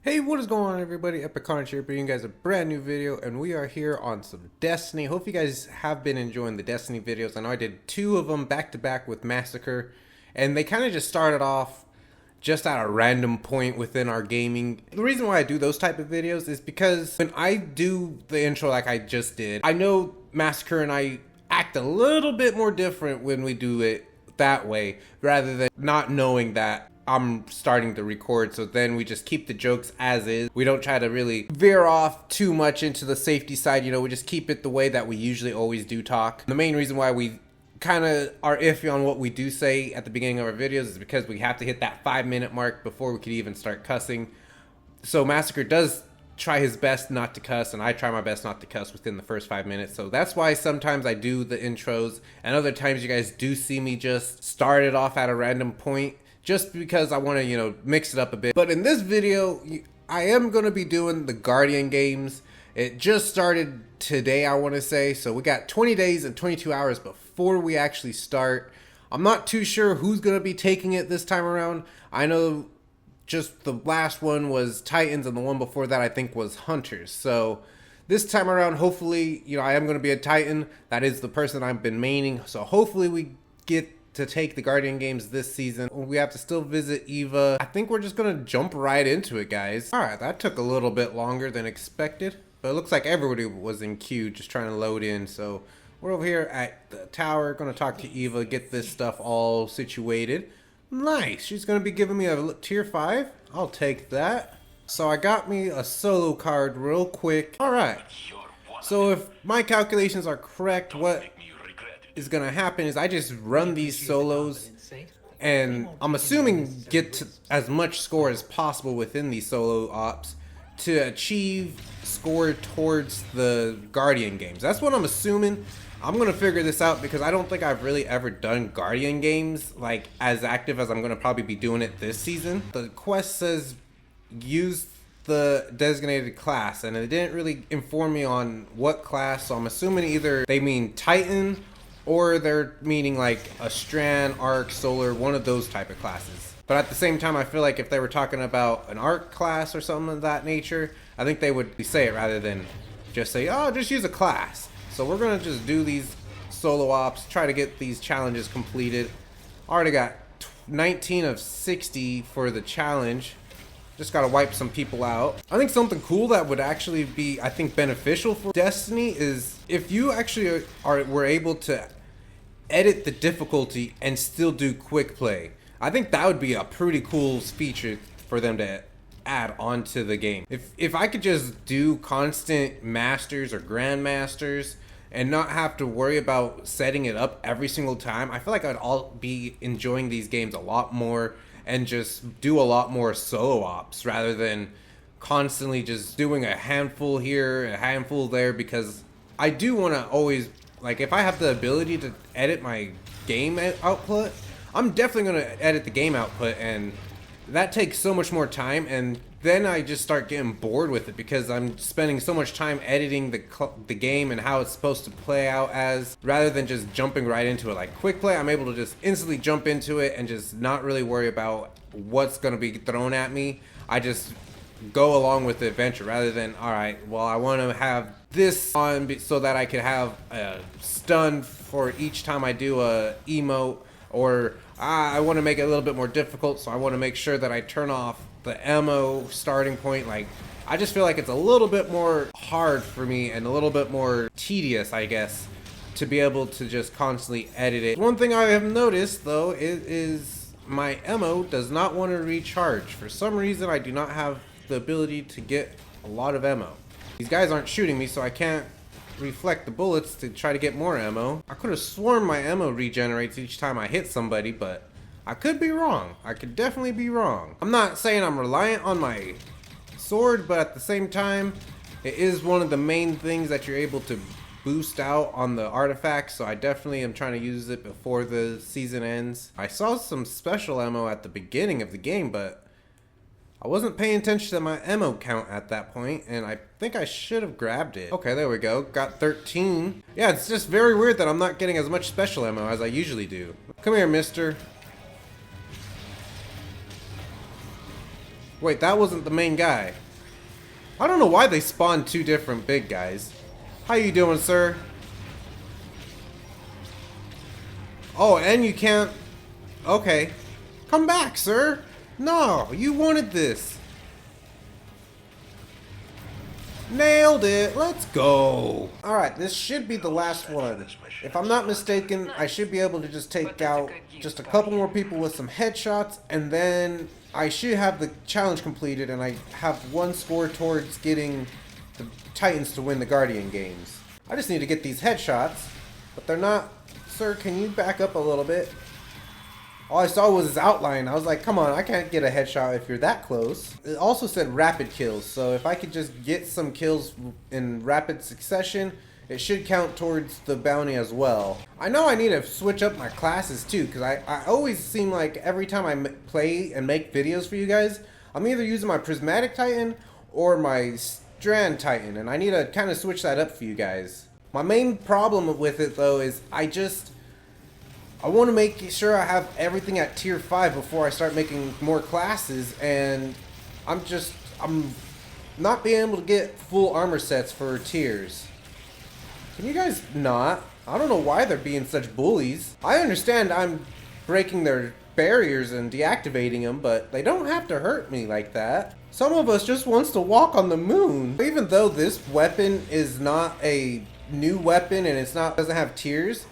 Hey, what is going on, everybody? Epic Carnage here, bringing you guys a brand new video, and we are here on some Destiny. Hope you guys have been enjoying the Destiny videos. I know I did two of them back to back with Massacre, and they kind of just started off just at a random point within our gaming. The reason why I do those type of videos is because when I do the intro like I just did, I know Massacre and I act a little bit more different when we do it that way, rather than not knowing that I'm starting to record. So then we just keep the jokes as is. We don't try to really veer off too much into the safety side, you know, we just keep it the way that we usually always do talk. The main reason why we kind of are iffy on what we do say at the beginning of our videos is because we have to hit that 5-minute mark before we could even start cussing. So Massacre does try his best not to cuss, and I try my best not to cuss within the first 5 minutes. So that's why sometimes I do the intros, and other times you guys do see me just start it off at a random point, just because I want to, you know, mix it up a bit. But in this video, I am going to be doing the Guardian games. It just started today, I want to say. So we got 20 days and 22 hours before we actually start. I'm not too sure who's going to be taking it this time around. I know just the last one was Titans, and the one before that I think was Hunters. So this time around, hopefully, you know, I am going to be a Titan. That is the person I've been maining. So hopefully we get to take the Guardian games this season. We have to still visit Eva. I think we're just gonna jump right into it, guys. All right, that took a little bit longer than expected, but it looks like everybody was in queue just trying to load in. So we're over here at the tower, gonna talk to Eva, get this stuff all situated. Nice, she's gonna be giving me a tier 5. I'll take that. So I got me a solo card real quick. All right, so if my calculations are correct, what is gonna happen is I just run these solos, and I'm assuming get to as much score as possible within these solo ops to achieve score towards the Guardian games. That's what I'm assuming. I'm gonna figure this out because I don't think I've really ever done Guardian games like as active as I'm gonna probably be doing it this season. The quest says use the designated class, and it didn't really inform me on what class, so I'm assuming either they mean Titan or they're meaning like a Strand, Arc, Solar, one of those type of classes. But at the same time, I feel like if they were talking about an Arc class or something of that nature, I think they would say it rather than just say, oh, just use a class. So we're gonna just do these solo ops, try to get these challenges completed. Already got 19 of 60 for the challenge. Just gotta wipe some people out. I think something cool that would actually be, I think, beneficial for Destiny is if you actually were able to edit the difficulty and still do quick play. I think that would be a pretty cool feature for them to add onto the game. If I could just do constant masters or grandmasters and not have to worry about setting it up every single time, I feel like I'd all be enjoying these games a lot more and just do a lot more solo ops rather than constantly just doing a handful here, a handful there, because I do want to always, like, if I have the ability to edit my game output, I'm definitely going to edit the game output, and that takes so much more time, and then I just start getting bored with it because I'm spending so much time editing the game and how it's supposed to play out as, rather than just jumping right into it. Like quick play, I'm able to just instantly jump into it and just not really worry about what's going to be thrown at me. I just go along with the adventure rather than, all right, well, I want to have this on so that I can have a stun for each time I do a emote, or I want to make it a little bit more difficult, so I want to make sure that I turn off the ammo starting point. Like, I just feel like it's a little bit more hard for me and a little bit more tedious, I guess, to be able to just constantly edit it. One thing I have noticed though is my ammo does not want to recharge. For some reason, I do not have the ability to get a lot of ammo. These guys aren't shooting me, so I can't reflect the bullets to try to get more ammo. I could have sworn my ammo regenerates each time I hit somebody, but I could be wrong. I could definitely be wrong. I'm not saying I'm reliant on my sword, but at the same time, it is one of the main things that you're able to boost out on the artifacts, so I definitely am trying to use it before the season ends. I saw some special ammo at the beginning of the game, but I wasn't paying attention to my ammo count at that point, and I think I should have grabbed it. Okay, there we go. Got 13. Yeah, it's just very weird that I'm not getting as much special ammo as I usually do. Come here, mister. Wait, that wasn't the main guy. I don't know why they spawned two different big guys. How you doing, sir? Oh, and you can't... Okay. Come back, sir. No, you wanted this. Nailed it. Let's go. Alright, this should be the last one. If I'm not mistaken, I should be able to just take out just a couple more people with some headshots, and then I should have the challenge completed, and I have one score towards getting the Titans to win the Guardian games. I just need to get these headshots, but they're not... Sir, can you back up a little bit? All I saw was his outline. I was like, come on, I can't get a headshot if you're that close. It also said rapid kills, so if I could just get some kills in rapid succession, it should count towards the bounty as well. I know I need to switch up my classes too, because I always seem like every time I play and make videos for you guys, I'm either using my Prismatic Titan or my Strand Titan, and I need to kind of switch that up for you guys. My main problem with it though is I want to make sure I have everything at tier 5 before I start making more classes, and I'm not being able to get full armor sets for tiers. Can you guys not? I don't know why they're being such bullies. I understand I'm breaking their barriers and deactivating them, but they don't have to hurt me like that. Some of us just wants to walk on the moon. Even though this weapon is not a new weapon and doesn't have tiers,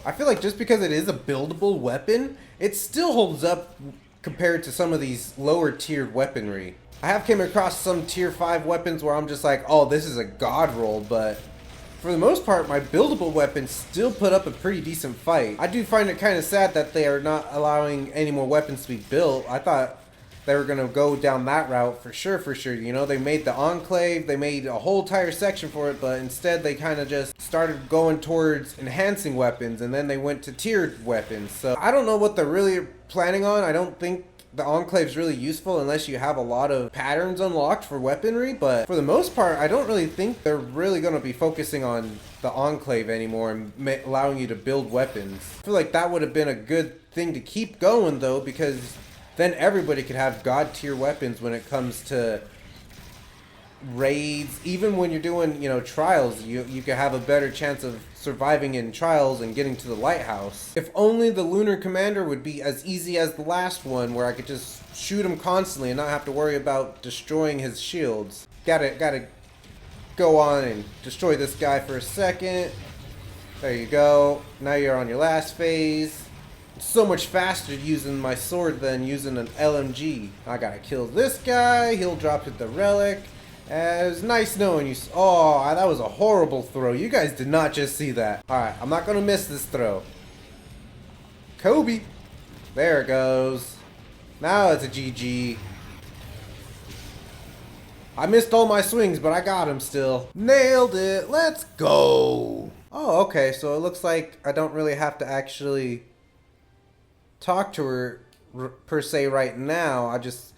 I feel like just because it is a buildable weapon, it still holds up compared to some of these lower tiered weaponry. I have came across some tier 5 weapons where I'm just like, oh, this is a god roll, but for the most part, my buildable weapons still put up a pretty decent fight. I do find it kind of sad that they are not allowing any more weapons to be built. I thought they were going to go down that route for sure. You know, they made the Enclave, they made a whole entire section for it, but instead they kind of just started going towards enhancing weapons, and then they went to tiered weapons. So I don't know what they're really planning on. I don't think the Enclave is really useful unless you have a lot of patterns unlocked for weaponry, but for the most part, I don't really think they're really going to be focusing on the Enclave anymore and allowing you to build weapons. I feel like that would have been a good thing to keep going though, because then everybody could have god tier weapons when it comes to raids. Even when you're doing, you know, trials, you could have a better chance of surviving in trials and getting to the lighthouse. If only the Lunar Commander would be as easy as the last one, where I could just shoot him constantly and not have to worry about destroying his shields. Gotta go on and destroy this guy for a second. There you go. Now you're on your last phase. So much faster using my sword than using an LMG. I gotta kill this guy. He'll drop it the relic. It was nice knowing you. Oh, that was a horrible throw. You guys did not just see that. Alright, I'm not gonna miss this throw. Kobe. There it goes. Now it's a GG. I missed all my swings, but I got him still. Nailed it. Let's go. Oh, okay. So it looks like I don't really have to actually talk to her per se right now. I just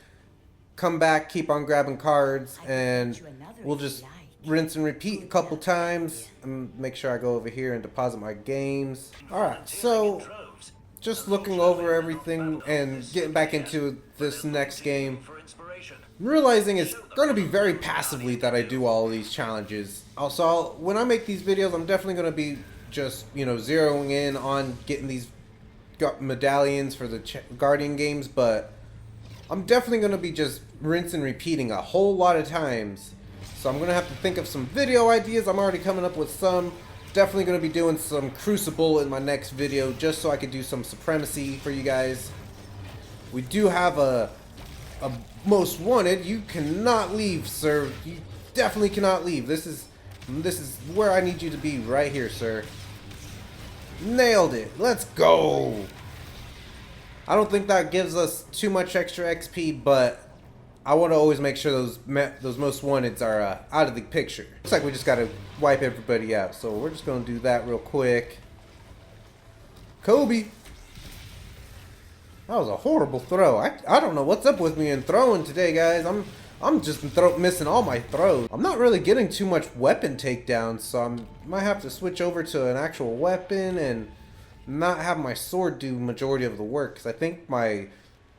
come back, keep on grabbing cards, and we'll just rinse and repeat a couple times and make sure I go over here and deposit my games. Alright, so just looking over everything and getting back into this next game, I'm realizing it's going to be very passively that I do all of these challenges. Also, when I make these videos, I'm definitely going to be just, you know, zeroing in on getting these medallions for the Guardian games, but I'm definitely going to be just rinse and repeating a whole lot of times. So I'm going to have to think of some video ideas. I'm already coming up with some. Definitely going to be doing some Crucible in my next video, just so I could do some Supremacy for you guys. We do have a Most Wanted. You cannot leave, sir. You definitely cannot leave. This is where I need you to be, right here, sir. Nailed it. Let's go. I don't think that gives us too much extra XP, but I want to always make sure those Most Wanteds are out of the picture. Looks like we just got to wipe everybody out, so we're just going to do that real quick. Kobe. That was a horrible throw. I don't know what's up with me in throwing today, guys. I'm just missing all my throws. I'm not really getting too much weapon takedowns, so I might have to switch over to an actual weapon and not have my sword do majority of the work, because I think my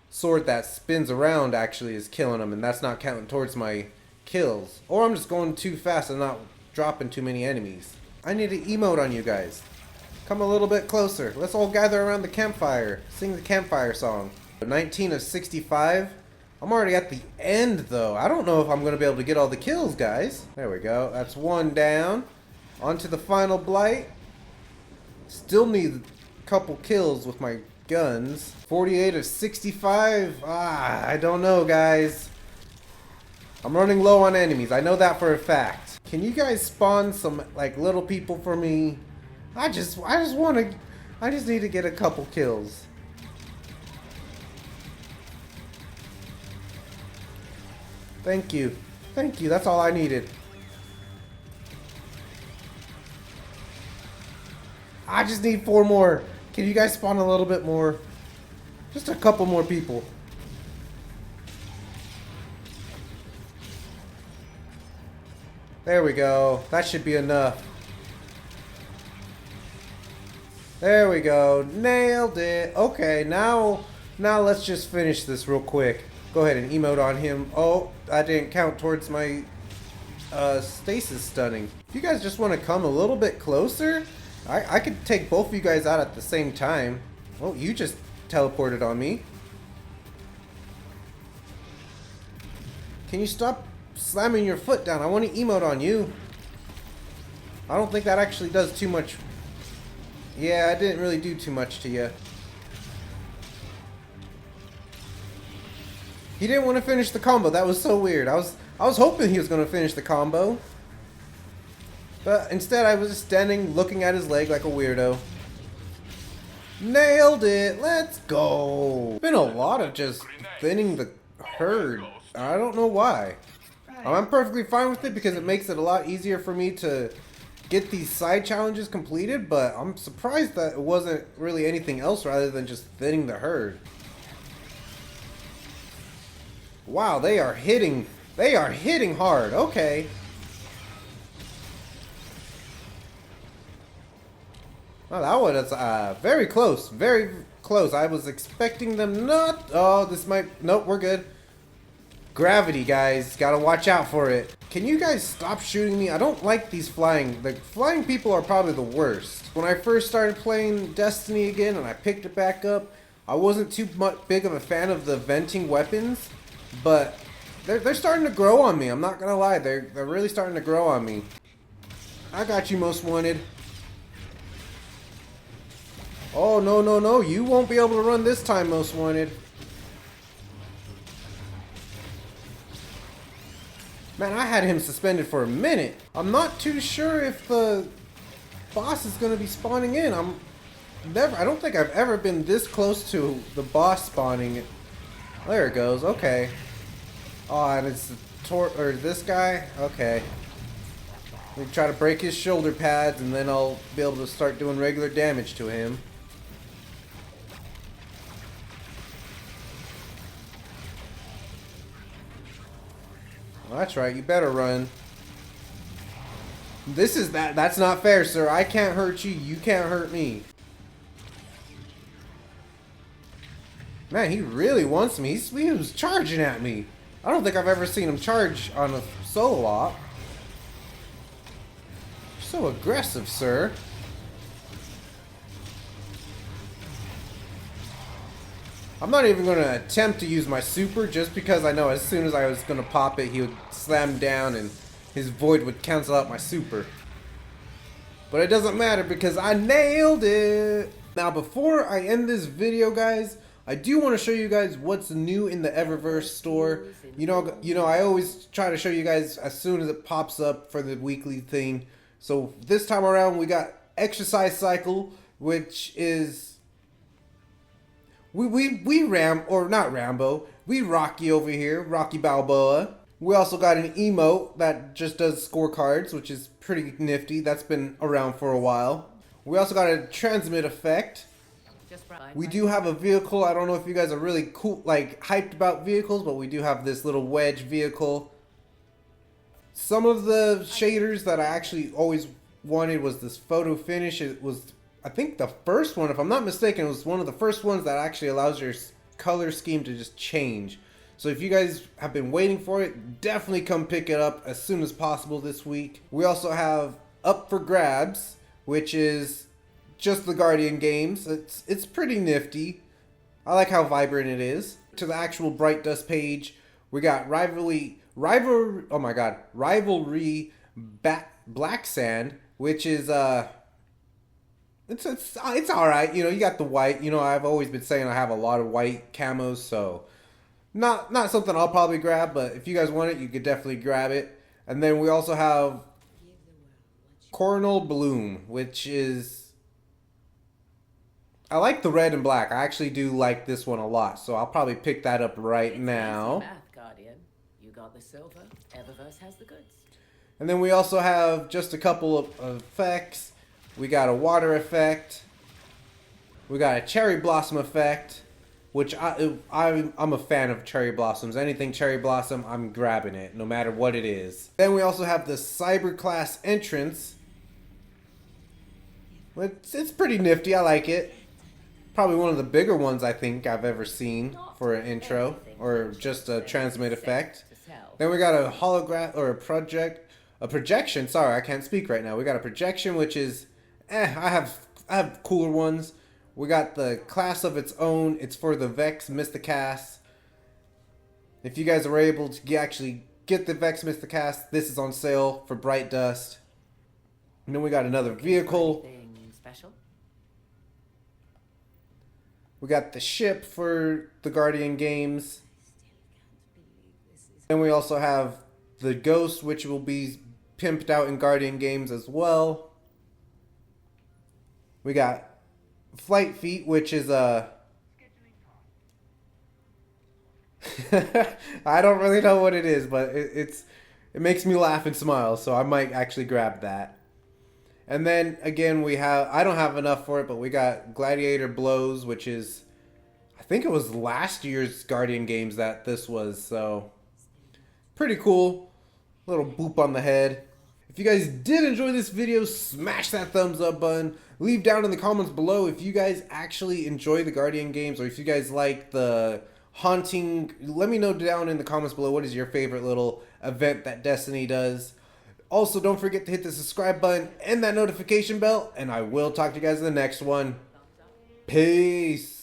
sword that spins around actually is killing them, and that's not counting towards my kills. Or I'm just going too fast and not dropping too many enemies. I need to emote on you guys. Come a little bit closer. Let's all gather around the campfire. Sing the campfire song. 19 of 65. I'm already at the end though. I don't know if I'm going to be able to get all the kills, guys. There we go. That's one down. On to the final blight. Still need a couple kills with my guns. 48 of 65. I don't know, guys. I'm running low on enemies. I know that for a fact. Can you guys spawn some like little people for me? I just need to get a couple kills. Thank you. Thank you. That's all I needed. I just need 4 more. Can you guys spawn a little bit more? Just a couple more people. There we go. That should be enough. There we go. Nailed it. Okay, now let's just finish this real quick. Go ahead and emote on him. Oh, I didn't count towards my stasis stunning. If you guys just want to come a little bit closer, I could take both of you guys out at the same time. Oh, you just teleported on me. Can you stop slamming your foot down? I want to emote on you. I don't think that actually does too much. Yeah, I didn't really do too much to you. He didn't want to finish the combo. That was so weird. I was hoping he was going to finish the combo. But instead I was just standing looking at his leg like a weirdo. Nailed it. Let's go. Been a lot of just thinning the herd. I don't know why. I'm perfectly fine with it because it makes it a lot easier for me to get these side challenges completed, but I'm surprised that it wasn't really anything else rather than just thinning the herd. Wow, they are hitting hard. Okay. Well, that was very close. Very close. I was expecting them not. Oh, this might. Nope, we're good. Gravity, guys. Gotta watch out for it. Can you guys stop shooting me? I don't like these flying. The flying people are probably the worst. When I first started playing Destiny again and I picked it back up, I wasn't too much big of a fan of the venting weapons, but they're starting to grow on me. I'm not gonna lie. They're really starting to grow on me. I got you, Most Wanted. Oh, no, no, no. You won't be able to run this time, Most Wanted. Man, I had him suspended for a minute. I'm not too sure if the boss is going to be spawning in. I don't think I've ever been this close to the boss spawning. There it goes. Okay. Oh, and it's this guy? Okay. We try to break his shoulder pads and then I'll be able to start doing regular damage to him. Well, that's right, you better run. That's not fair, sir. I can't hurt you, you can't hurt me. Man, he really wants me. He was charging at me. I don't think I've ever seen him charge on a solo op. So aggressive, sir. I'm not even going to attempt to use my super just because I know as soon as I was going to pop it, he would slam down and his void would cancel out my super. But it doesn't matter because I nailed it. Now, before I end this video, guys, I do want to show you guys what's new in the Eververse store. You know, I always try to show you guys as soon as it pops up for the weekly thing. So this time around, we got Exercise Cycle, which is we Rocky over here, Rocky Balboa. We also got an emote that just does scorecards, which is pretty nifty. That's been around for a while. We also got a transmit effect. We do have a vehicle. I don't know if you guys are really cool, like hyped about vehicles, but we do have this little wedge vehicle. Some of the shaders that I actually always wanted was this photo finish. It was, I think, the first one, if I'm not mistaken, it was one of the first ones that actually allows your color scheme to just change. So if you guys have been waiting for it, definitely come pick it up as soon as possible this week. We also have Up for Grabs, which is just the Guardian games. It's pretty nifty. I like how vibrant it is. To the actual Bright Dust page, we got Rivalry Black Sand, which is it's all right. You know, you got the white. You know, I've always been saying I have a lot of white camos, so not something I'll probably grab. But if you guys want it, you could definitely grab it. And then we also have Coronal Bloom, which is, I like the red and black. I actually do like this one a lot, so I'll probably pick that up right now. Math, Guardian. You got the silver. Eververse has the goods. And then we also have just a couple of effects. We got a water effect. We got a cherry blossom effect, which I'm a fan of cherry blossoms. Anything cherry blossom, I'm grabbing it, no matter what it is. Then we also have the cyber class entrance. It's pretty nifty. I like it. Probably one of the bigger ones I think I've ever seen for an intro or just a transmit effect. Then we got a holograph or a projection. Sorry, I can't speak right now. We got a projection, which is, I have cooler ones. We got the class of its own. It's for the Vex Mysticast. If you guys are able to actually get the Vex Mysticast, this is on sale for Bright Dust. And then we got another vehicle. Special? We got the ship for the Guardian games. Then we also have the Ghost, which will be pimped out in Guardian games as well. We got Flight Feet, which is a... I don't really know what it is, but it makes me laugh and smile, so I might actually grab that. And then again, we have, I don't have enough for it, but we got Gladiator Blows, which is, I think it was last year's Guardian games that this was, so pretty cool. Little boop on the head. If you guys did enjoy this video, smash that thumbs up button. Leave down in the comments below if you guys actually enjoy the Guardian games, or if you guys like the haunting. Let me know down in the comments below what is your favorite little event that Destiny does. Also, don't forget to hit the subscribe button and that notification bell, and I will talk to you guys in the next one. Peace.